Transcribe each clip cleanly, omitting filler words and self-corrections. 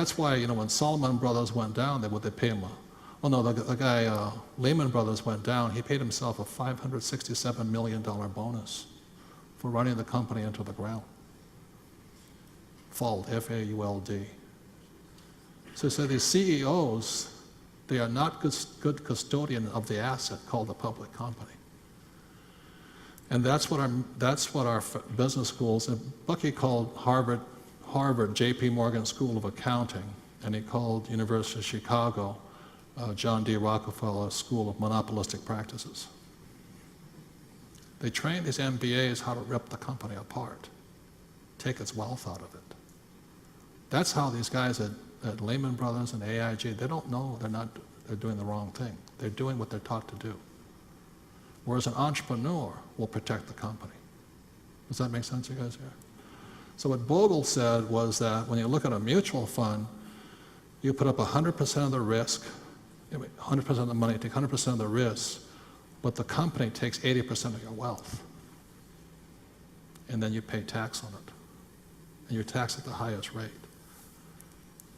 That's why, you know, when Salomon Brothers went down, they pay him the guy, Lehman Brothers went down, he paid himself a $567 million bonus for running the company into the ground. Fault, F-A-U-L-D. So these CEOs, they are not good custodian of the asset called the public company. And that's what our business schools, and Bucky called Harvard J.P. Morgan School of Accounting, and he called University of Chicago John D. Rockefeller School of Monopolistic Practices. They train these MBAs how to rip the company apart, take its wealth out of it. That's how these guys at Lehman Brothers and AIG, they don't know they're doing the wrong thing. They're doing what they're taught to do. Whereas an entrepreneur will protect the company. Does that make sense, you guys here? So what Bogle said was that when you look at a mutual fund, you put up 100% of the risk, 100% of the money, take 100% of the risk, but the company takes 80% of your wealth. And then you pay tax on it. And you're taxed at the highest rate.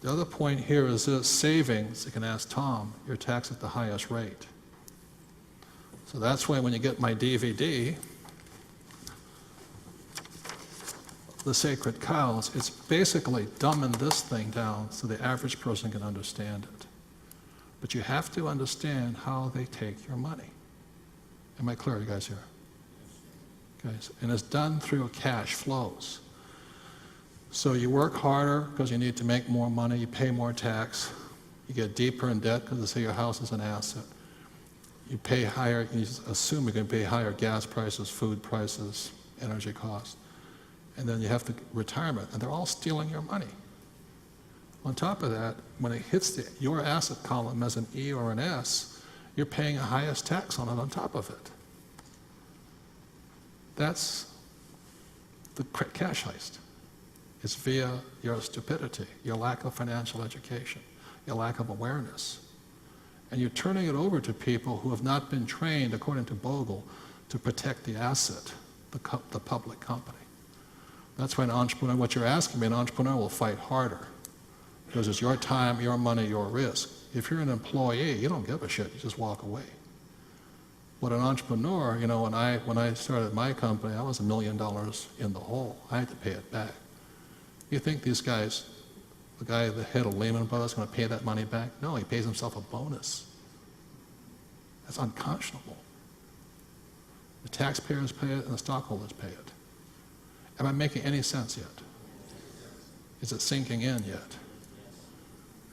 The other point here is this, savings, you can ask Tom, you're taxed at the highest rate. So that's why when you get my DVD, The Sacred Cows, it's basically dumbing this thing down so the average person can understand it. But you have to understand how they take your money. Am I clear, you guys here? Okay, and it's done through cash flows. So you work harder because you need to make more money, you pay more tax, you get deeper in debt because they say your house is an asset. You pay higher, you assume you're going to pay higher gas prices, food prices, energy costs. And then you have the retirement, and they're all stealing your money. On top of that, when it hits your asset column as an E or an S, you're paying the highest tax on it on top of it. That's the cash heist. It's via your stupidity, your lack of financial education, your lack of awareness. And you're turning it over to people who have not been trained, according to Bogle, to protect the asset, the public company. That's why an entrepreneur, what you're asking me, an entrepreneur will fight harder. Because it's your time, your money, your risk. If you're an employee, you don't give a shit, you just walk away. But an entrepreneur, you know, when I started my company, I was $1 million in the hole. I had to pay it back. You think these guys, the guy, the head of Lehman Brothers, is going to pay that money back? No, he pays himself a bonus. That's unconscionable. The taxpayers pay it and the stockholders pay it. Am I making any sense yet? Is it sinking in yet?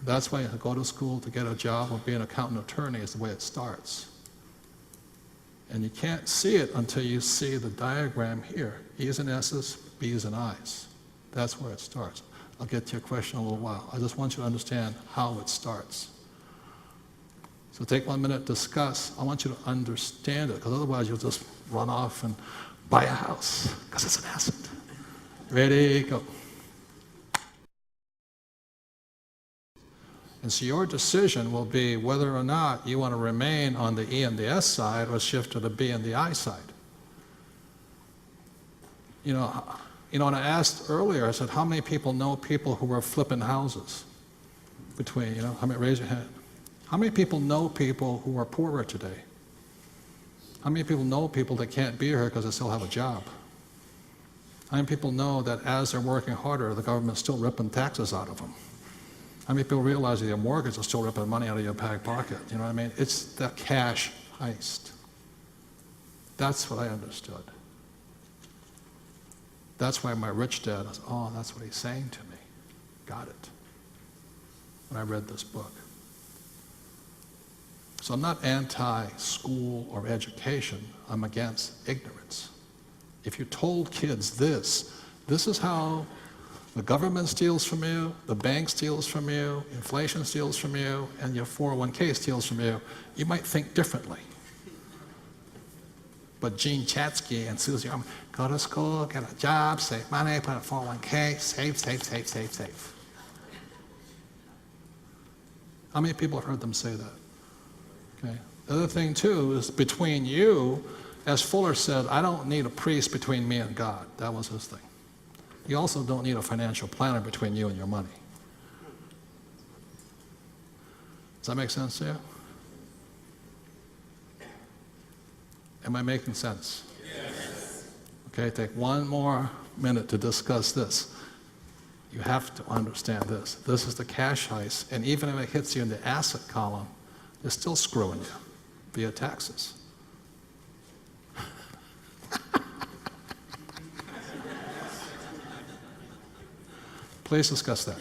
That's why you go to school to get a job or be an accountant attorney is the way it starts. And you can't see it until you see the diagram here. E's and S's, B's and I's. That's where it starts. I'll get to your question in a little while. I just want you to understand how it starts. So take 1 minute, discuss. I want you to understand it, because otherwise you'll just run off and buy a house, because it's an asset. Ready, go. And so your decision will be whether or not you want to remain on the E and the S side or shift to the B and the I side. You know, when I asked earlier, I said, how many people know people who are flipping houses? Between, you know, how many, raise your hand. How many people know people who are poorer today? How many people know people that can't be here because they still have a job? How many people know that as they're working harder, the government's still ripping taxes out of them? How many people realize that your mortgage is still ripping money out of your back pocket? You know what I mean? It's the cash heist. That's what I understood. That's why my rich dad was, oh, that's what he's saying to me. Got it. When I read this book. So I'm not anti-school or education. I'm against ignorance. If you told kids this is how the government steals from you, the bank steals from you, inflation steals from you, and your 401k steals from you, you might think differently. But Gene Chatsky and Susie, go to school, get a job, save money, put in a 401k, save, save, save, save, save. How many people have heard them say that? Okay. The other thing too is between you, as Fuller said, I don't need a priest between me and God. That was his thing. You also don't need a financial planner between you and your money. Does that make sense to you? Am I making sense? Yes. Okay, take one more minute to discuss this. You have to understand this. This is the cash heist, and even if it hits you in the asset column, they're still screwing you via taxes. Please discuss that.